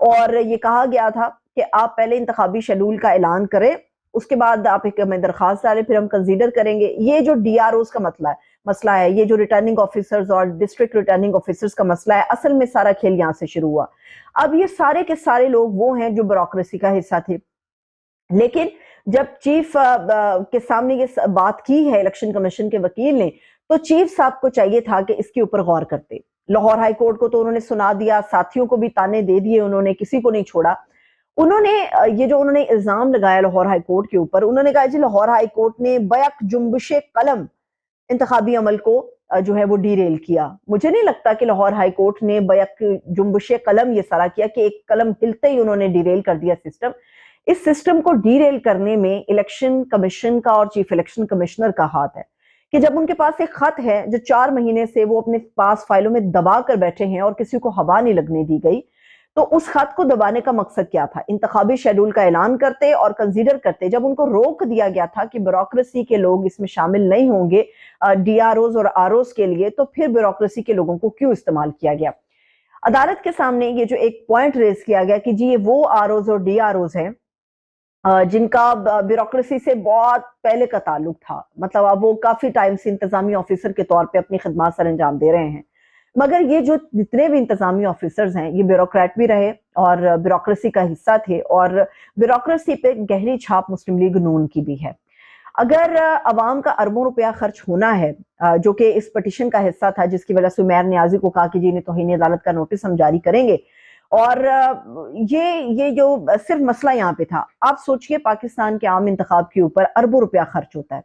اور یہ کہا گیا تھا کہ آپ پہلے انتخابی شیڈول کا اعلان کریں، اس کے بعد آپ ایک ہمیں درخواست ڈالیں، پھر ہم کنسیڈر کریں گے۔ یہ جو ڈی آر اوز کا مسئلہ ہے، یہ جو ریٹرننگ آفیسرز اور ڈسٹرکٹ ریٹرننگ آفیسرز کا مسئلہ ہے، اصل میں سارا کھیل یہاں سے شروع ہوا۔ اب یہ سارے کے سارے لوگ وہ ہیں جو بیوروکریسی کا حصہ تھے، لیکن جب چیف کے سامنے یہ بات کی ہے الیکشن کمیشن کے وکیل نے، تو چیف صاحب کو چاہیے تھا کہ اس کے اوپر غور کرتے۔ لاہور ہائی کورٹ کو تو انہوں نے سنا دیا، ساتھیوں کو بھی تانے دے دیے، انہوں نے کسی کو نہیں چھوڑا۔ انہوں نے یہ جو انہوں نے الزام لگایا لاہور ہائی کورٹ کے اوپر، انہوں نے کہا جی لاہور ہائی کورٹ نے بیک جنبش قلم انتخابی عمل کو جو ہے وہ ڈی ریل کیا۔ مجھے نہیں لگتا کہ لاہور ہائی کورٹ نے بیک جنبش قلم یہ سارا کیا کہ ایک قلم ہلتے ہی انہوں نے ڈی ریل کر دیا سسٹم۔ اس سسٹم کو ڈی ریل کرنے میں الیکشن کمیشن کا اور چیف الیکشن کمشنر کا ہاتھ ہے، کہ جب ان کے پاس ایک خط ہے جو 4 مہینے سے وہ اپنے پاس فائلوں میں دبا کر بیٹھے ہیں اور کسی کو ہوا نہیں لگنے دی گئی، تو اس خط کو دبانے کا مقصد کیا تھا؟ انتخابی شیڈول کا اعلان کرتے اور کنسیڈر کرتے۔ جب ان کو روک دیا گیا تھا کہ بیوروکریسی کے لوگ اس میں شامل نہیں ہوں گے ڈی آر اوز اور آر اوز کے لیے، تو پھر بیوروکریسی کے لوگوں کو کیوں استعمال کیا گیا؟ عدالت کے سامنے یہ جو ایک پوائنٹ ریز کیا گیا کہ جی یہ وہ آر اوز اور ڈی آر اوز ہیں جن کا بیوروکریسی سے بہت پہلے کا تعلق تھا، مطلب اب وہ کافی ٹائم سے انتظامی آفیسر کے طور پہ اپنی خدمات سر انجام دے رہے ہیں، مگر یہ جو جتنے بھی انتظامی آفیسرز ہیں یہ بیوروکریٹ بھی رہے اور بیوروکریسی کا حصہ تھے، اور بیوروکریسی پہ گہری چھاپ مسلم لیگ نون کی بھی ہے۔ اگر عوام کا اربوں روپیہ خرچ ہونا ہے، جو کہ اس پٹیشن کا حصہ تھا جس کی وجہ سے عمیر نیازی کو کہا کہ جی انہیں توہین عدالت کا نوٹس ہم جاری کریں گے، اور یہ جو صرف مسئلہ یہاں پہ تھا، آپ سوچئے پاکستان کے عام انتخاب کے اوپر اربوں روپیہ خرچ ہوتا ہے،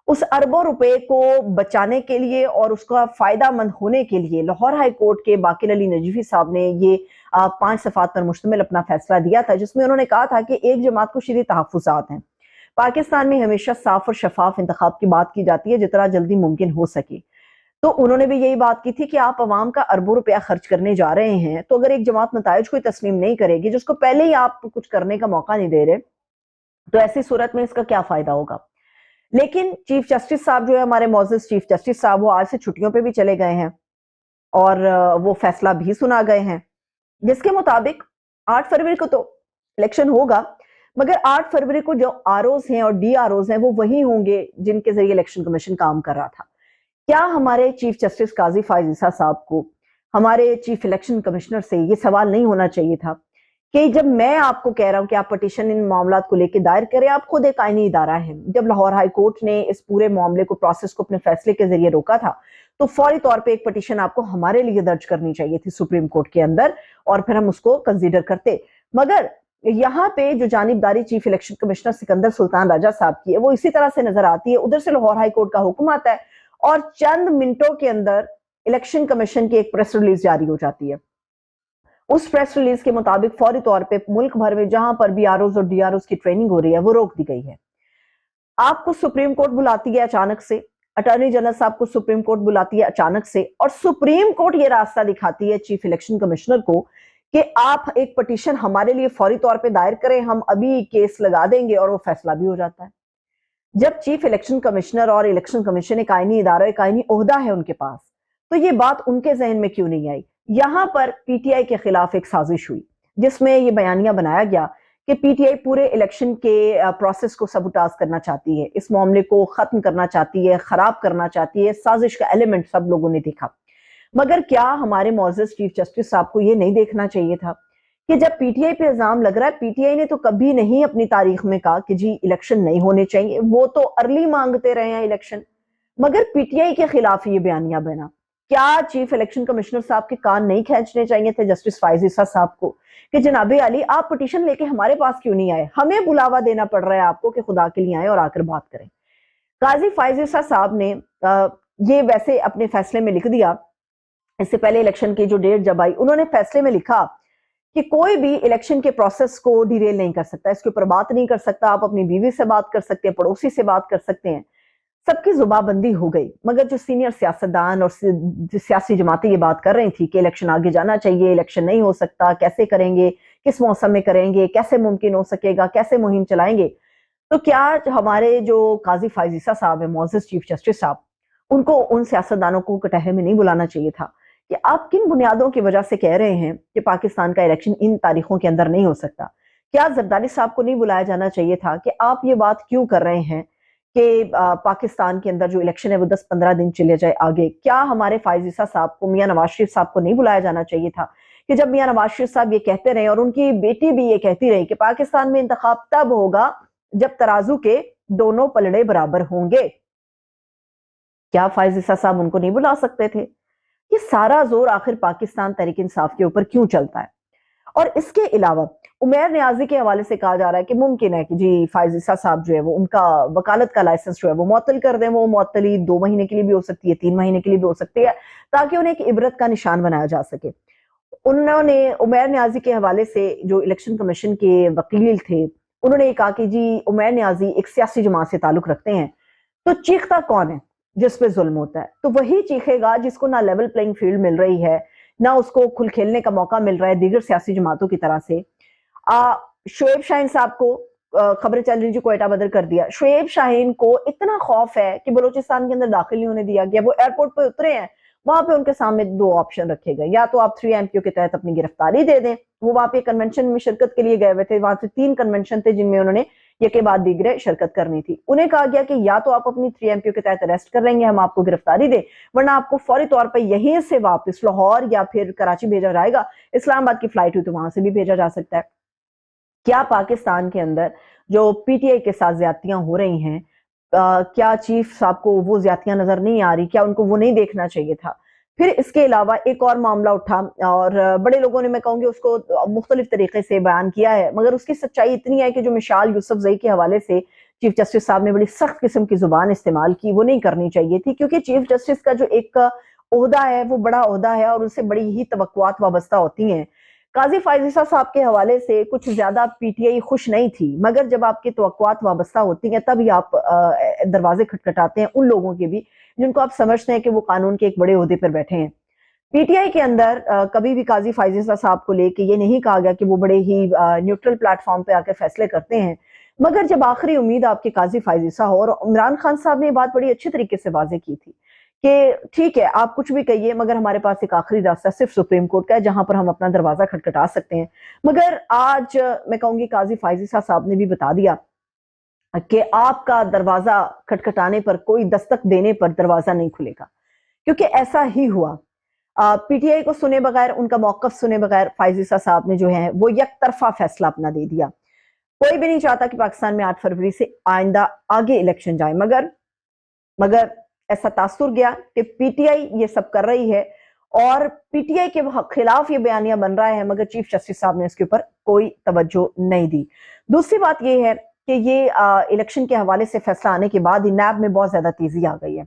اس اربوں روپے کو بچانے کے لیے اور اس کا فائدہ مند ہونے کے لیے لاہور ہائی کورٹ کے باقر علی نجفی صاحب نے یہ 5 صفحات پر مشتمل اپنا فیصلہ دیا تھا، جس میں انہوں نے کہا تھا کہ ایک جماعت کو شدید تحفظات ہیں۔ پاکستان میں ہمیشہ صاف اور شفاف انتخاب کی بات کی جاتی ہے جتنا جلدی ممکن ہو سکے، تو انہوں نے بھی یہی بات کی تھی کہ آپ عوام کا اربوں روپیہ خرچ کرنے جا رہے ہیں، تو اگر ایک جماعت نتائج کو تسلیم نہیں کرے گی، جس کو پہلے ہی آپ کچھ کرنے کا موقع نہیں دے رہے، تو ایسی صورت میں اس کا کیا فائدہ ہوگا؟ لیکن چیف جسٹس صاحب جو ہے ہمارے معزز چیف جسٹس صاحب، وہ آج سے چھٹیوں پہ بھی چلے گئے ہیں اور وہ فیصلہ بھی سنا گئے ہیں، جس کے مطابق 8 فروری کو تو الیکشن ہوگا، مگر 8 فروری کو جو آر اوز ہیں اور ڈی آر اوز ہیں وہ وہی ہوں گے جن کے ذریعے الیکشن کمیشن کام کر رہا تھا۔ کیا ہمارے چیف جسٹس قاضی فائز عیسیٰ صاحب کو، ہمارے چیف الیکشن کمشنر سے یہ سوال نہیں ہونا چاہیے تھا کہ جب میں آپ کو کہہ رہا ہوں کہ آپ پٹیشن ان معاملات کو لے کے دائر کریں، آپ خود ایک آئینی ادارہ ہیں، جب لاہور ہائی کورٹ نے اس پورے معاملے کو پروسیس کو اپنے فیصلے کے ذریعے روکا تھا، تو فوری طور پہ ایک پٹیشن آپ کو ہمارے لیے درج کرنی چاہیے تھی سپریم کورٹ کے اندر، اور پھر ہم اس کو کنسیڈر کرتے۔ مگر یہاں پہ جو جانبداری چیف الیکشن کمشنر سکندر سلطان راجہ صاحب کی ہے وہ اسی طرح سے نظر آتی ہے۔ ادھر سے لاہور ہائی کورٹ کا حکم آتا ہے اور چند منٹوں کے اندر الیکشن کمیشن کی ایک پریس ریلیز جاری ہو جاتی ہے۔ اس پریس ریلیز کے مطابق فوری طور پہ ملک بھر میں جہاں پر بھی آر اوز اور ڈی آر اوز کی ٹریننگ ہو رہی ہے وہ روک دی گئی ہے۔ آپ کو سپریم کورٹ بلاتی ہے اچانک سے، اٹارنی جنرل صاحب کو سپریم کورٹ بلاتی ہے اچانک سے، اور سپریم کورٹ یہ راستہ دکھاتی ہے چیف الیکشن کمشنر کو کہ آپ ایک پٹیشن ہمارے لیے فوری طور پہ دائر کریں، ہم ابھی کیس لگا دیں گے، اور وہ فیصلہ بھی ہو جاتا ہے۔ جب چیف الیکشن کمشنر اور الیکشن کمیشن ایک آئینی ادارہ، ایک آئینی عہدہ ہے ان کے پاس، تو یہ بات ان کے ذہن میں کیوں نہیں آئی؟ یہاں پر پی ٹی آئی کے خلاف ایک سازش ہوئی جس میں یہ بیانیہ بنایا گیا کہ پی ٹی آئی پورے الیکشن کے پروسیس کو سبوٹاژ کرنا چاہتی ہے، اس معاملے کو ختم کرنا چاہتی ہے، خراب کرنا چاہتی ہے، سازش کا ایلیمنٹ سب لوگوں نے دیکھا۔ مگر کیا ہمارے معزز چیف جسٹس صاحب کو یہ نہیں دیکھنا چاہیے تھا کہ جب پی ٹی آئی پہ الزام لگ رہا ہے، پی ٹی آئی نے تو کبھی نہیں اپنی تاریخ میں کہا کہ جی الیکشن نہیں ہونے چاہیے، وہ تو ارلی مانگتے رہے ہیں الیکشن، مگر پی ٹی آئی کے خلاف یہ بیانیہ بنا۔ کیا چیف الیکشن کمشنر صاحب کے کان نہیں کھینچنے چاہیے تھے جسٹس فائز عیسیٰ صاحب کو کہ جناب علی آپ پٹیشن لے کے ہمارے پاس کیوں نہیں آئے؟ ہمیں بلاوا دینا پڑ رہا ہے آپ کو کہ خدا کے لیے آئیں اور آ کر بات کریں۔ قاضی فائز عیسیٰ صاحب نے یہ ویسے اپنے فیصلے میں لکھ دیا، اس سے پہلے الیکشن کی جو ڈیٹ جب آئی انہوں نے فیصلے میں لکھا کہ کوئی بھی الیکشن کے پروسیس کو ڈیریل نہیں کر سکتا، اس کے اوپر بات نہیں کر سکتا، آپ اپنی بیوی سے بات کر سکتے ہیں، پڑوسی سے بات کر سکتے ہیں۔ سب کی زباں بندی ہو گئی، مگر جو سینئر سیاستدان اور سیاسی جماعتیں یہ بات کر رہی تھی کہ الیکشن آگے جانا چاہیے، الیکشن نہیں ہو سکتا، کیسے کریں گے، کس موسم میں کریں گے، کیسے ممکن ہو سکے گا، کیسے مہم چلائیں گے، تو کیا ہمارے جو قاضی فائز عیسیٰ صاحب ہیں، معزز چیف جسٹس صاحب، ان کو ان سیاستدانوں کو کٹہرے میں نہیں بلانا چاہیے تھا کہ آپ کن بنیادوں کی وجہ سے کہہ رہے ہیں کہ پاکستان کا الیکشن ان تاریخوں کے اندر نہیں ہو سکتا؟ کیا زرداری صاحب کو نہیں بلایا جانا چاہیے تھا کہ آپ یہ بات کیوں کر رہے ہیں کہ پاکستان کے اندر جو الیکشن ہے وہ 10-15 دن چلے جائے آگے؟ کیا ہمارے فائز عیسیٰ صاحب کو میاں نواز شریف صاحب کو نہیں بلایا جانا چاہیے تھا کہ جب میاں نواز شریف صاحب یہ کہتے رہے اور ان کی بیٹی بھی یہ کہتی رہی کہ پاکستان میں انتخاب تب ہوگا جب ترازو کے دونوں پلڑے برابر ہوں گے؟ کیا فائز عیسیٰ صاحب ان کو نہیں بلا سکتے تھے؟ یہ سارا زور آخر پاکستان تحریک انصاف کے اوپر کیوں چلتا ہے؟ اور اس کے علاوہ عمیر نیازی کے حوالے سے کہا جا رہا ہے کہ ممکن ہے کہ جی فائز عیسیٰ صاحب جو ہے وہ ان کا وکالت کا لائسنس جو ہے وہ معطل کر دیں. وہ معطلی 2 مہینے کے لیے بھی ہو سکتی ہے, 3 مہینے کے لیے بھی ہو سکتی ہے, تاکہ انہیں ایک عبرت کا نشان بنایا جا سکے. انہوں نے عمیر نیازی کے حوالے سے جو الیکشن کمیشن کے وکیل تھے انہوں نے کہا کہ جی عمیر نیازی ایک سیاسی جماعت سے تعلق رکھتے ہیں, تو چیختا کون ہے جس پہ ظلم ہوتا ہے؟ تو وہی چیخے گا جس کو نہ لیول پلینگ فیلڈ مل رہی ہے, نہ اس کو کھل کھیلنے کا موقع مل رہا ہے دیگر سیاسی جماعتوں کی طرح سے. شعیب شاہین صاحب کو خبریں چل رہی جو کوئٹہ بدر کر دیا. شعیب شاہین کو اتنا خوف ہے کہ بلوچستان کے اندر داخل نہیں ہونے دیا گیا. وہ ایئرپورٹ پہ اترے ہیں, وہاں پہ ان کے سامنے 2 آپشن رکھے گئے, یا تو آپ 3 MPO کے تحت اپنی گرفتاری دے دیں. وہ وہاں پہ کنونشن میں شرکت کے لیے گئے ہوئے تھے, وہاں سے 3 کنونشن تھے جن میں انہوں نے یکے بعد دیگرے شرکت کرنی تھی. انہیں کہا گیا کہ یا تو آپ اپنی 3 MPO کے تحت اریسٹ کر لیں گے, ہم آپ کو گرفتاری دیں, ورنہ آپ کو فوری طور پہ یہیں سے واپس لاہور یا پھر کراچی بھیجا جائے گا. اسلام آباد کی فلائٹ ہوئی تو وہاں سے بھی بھیجا جا سکتا ہے. کیا پاکستان کے اندر جو پی ٹی آئی کے ساتھ زیادتیاں ہو رہی ہیں, کیا چیف صاحب کو وہ زیادتیاں نظر نہیں آ رہی؟ کیا ان کو وہ نہیں دیکھنا چاہیے تھا؟ پھر اس کے علاوہ ایک اور معاملہ اٹھا اور بڑے لوگوں نے, میں کہوں گی, اس کو مختلف طریقے سے بیان کیا ہے, مگر اس کی سچائی اتنی ہے کہ جو مشال یوسف زئی کے حوالے سے چیف جسٹس صاحب نے بڑی سخت قسم کی زبان استعمال کی, وہ نہیں کرنی چاہیے تھی, کیونکہ چیف جسٹس کا جو ایک عہدہ ہے وہ بڑا عہدہ ہے اور اس سے بڑی ہی توقعات وابستہ ہوتی ہیں. قاضی فائز عیسیٰ صاحب کے حوالے سے کچھ زیادہ پی ٹی آئی خوش نہیں تھی, مگر جب آپ کی توقعات وابستہ ہوتی ہیں تب ہی آپ دروازے کھٹکھٹاتے ہیں ان لوگوں کے بھی جن کو آپ سمجھتے ہیں کہ وہ قانون کے ایک بڑے عہدے پر بیٹھے ہیں. پی ٹی آئی کے اندر کبھی بھی قاضی فائز عیسیٰ صاحب کو لے کے یہ نہیں کہا گیا کہ وہ بڑے ہی نیوٹرل پلیٹ فارم پہ آ کے فیصلے کرتے ہیں, مگر جب آخری امید آپ کے قاضی فائز عیسیٰ ہو, اور عمران خان صاحب نے یہ بات بڑی اچھی طریقے سے واضح کی تھی کہ ٹھیک ہے آپ کچھ بھی کہیے, مگر ہمارے پاس ایک آخری راستہ صرف سپریم کورٹ کا ہے جہاں پر ہم اپنا دروازہ کھٹکھٹا سکتے ہیں. مگر آج میں کہوں گی قاضی فائز عیسیٰ صاحب نے بھی بتا دیا کہ آپ کا دروازہ کھٹکھٹانے پر, کوئی دستک دینے پر دروازہ نہیں کھلے گا, کیونکہ ایسا ہی ہوا. پی ٹی آئی کو سنے بغیر, ان کا موقف سنے بغیر فائز عیسیٰ صاحب نے جو ہے وہ یک طرفہ فیصلہ اپنا دے دیا. کوئی بھی نہیں چاہتا کہ پاکستان میں 8 فروری سے آئندہ آگے الیکشن جائے, مگر ایسا تاثر گیا کہ پی ٹی آئی یہ سب کر رہی ہے اور پی ٹی آئی کے خلاف یہ بیانیہ بن رہا ہے, مگر چیف جسٹس صاحب نے اس کے اوپر کوئی توجہ نہیں دی. دوسری بات یہ ہے کہ یہ الیکشن کے حوالے سے فیصلہ آنے کے بعد ہی نیب میں بہت زیادہ تیزی آ گئی ہے.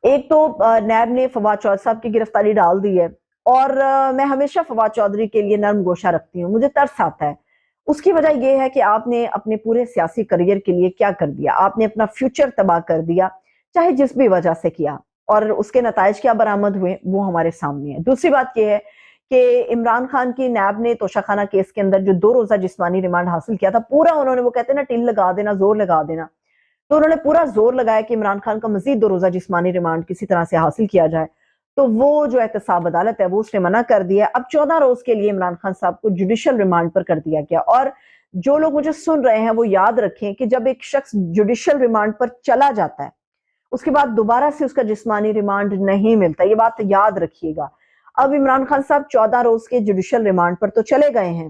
ایک تو نیب نے فواد چودھری صاحب کی گرفتاری ڈال دی ہے, اور میں ہمیشہ فواد چودھری کے لیے نرم گوشہ رکھتی ہوں, مجھے ترس آتا ہے. اس کی وجہ یہ ہے کہ آپ نے اپنے پورے سیاسی کریئر کے لیے کیا کر دیا, آپ نے اپنا فیوچر تباہ کر دیا, چاہے جس بھی وجہ سے کیا, اور اس کے نتائج کیا برآمد ہوئے وہ ہمارے سامنے ہے. دوسری بات یہ ہے کہ عمران خان کی نیب نے توشہ خانہ کیس کے اندر جو 2 روزہ جسمانی ریمانڈ حاصل کیا تھا, پورا انہوں نے, وہ کہتے ہیں نا ٹل لگا دینا, زور لگا دینا, تو انہوں نے پورا زور لگایا کہ عمران خان کا مزید 2 روزہ جسمانی ریمانڈ کسی طرح سے حاصل کیا جائے. تو وہ جو احتساب عدالت ہے وہ اس نے منع کر دیا. اب 14 روز کے لیے عمران خان صاحب کو جوڈیشل ریمانڈ پر کر دیا گیا. اور جو لوگ مجھے سن رہے ہیں وہ یاد رکھیں کہ جب ایک شخص جوڈیشل ریمانڈ پر چلا جاتا ہے اس کے بعد دوبارہ سے اس کا جسمانی ریمانڈ نہیں ملتا, یہ بات یاد رکھیے گا. اب عمران خان صاحب 14 روز کے جوڈیشل ریمانڈ پر تو چلے گئے ہیں,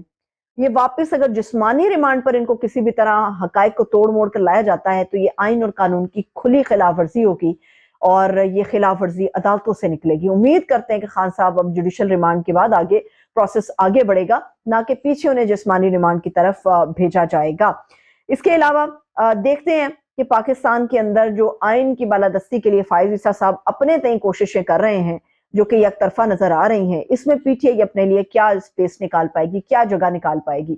یہ واپس اگر جسمانی ریمانڈ پر ان کو کسی بھی طرح حقائق کو توڑ موڑ کر لایا جاتا ہے تو یہ آئین اور قانون کی کھلی خلاف ورزی ہوگی, اور یہ خلاف ورزی عدالتوں سے نکلے گی. امید کرتے ہیں کہ خان صاحب اب جوڈیشل ریمانڈ کے بعد آگے پروسیس آگے بڑھے گا, نہ کہ پیچھے انہیں جسمانی ریمانڈ کی طرف بھیجا جائے گا. اس کے علاوہ دیکھتے ہیں کہ پاکستان کے اندر جو آئین کی بالادستی کے لیے فائز عیسیٰ صاحب اپنے تئیں کوششیں کر رہے ہیں جو کہ یک طرفہ نظر آ رہی ہیں, اس میں پی ٹی آئی اپنے لیے کیا اسپیس نکال پائے گی, کیا جگہ نکال پائے گی.